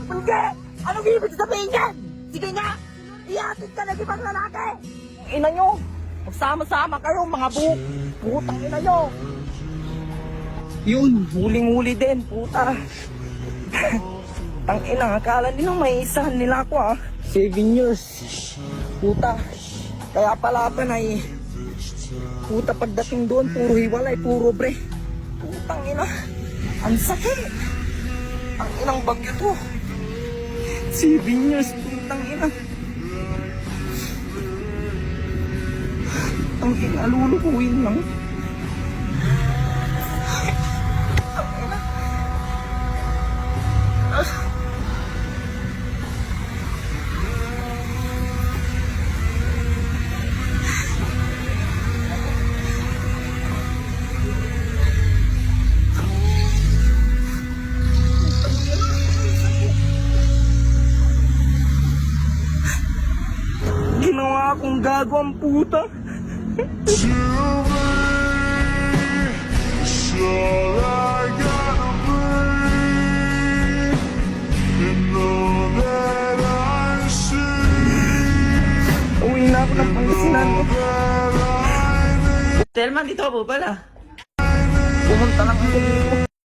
Hindi! Anong ibig sabihin yan? Sige nga! Iatid ka na ibang lalaki! Ina nyo! Magsama-sama kayo mga buhok! Putang ina nyo! Yun! Huling-huli din, puta! Tang ina, akala nilang may isahan nila ako 7 years. Puta. Kaya pala ay puta pagdating doon, puro hiwalay, puro bre. Putang ina. Ang sakit. Ang inang bagyo to. 7 years, putang ina. Ang ina, lulukuin lang. Ginawa akong gago ang puta. Uwi na ako ng Pangasinan. Telma, dito po pala. Pumunta lang ako dito.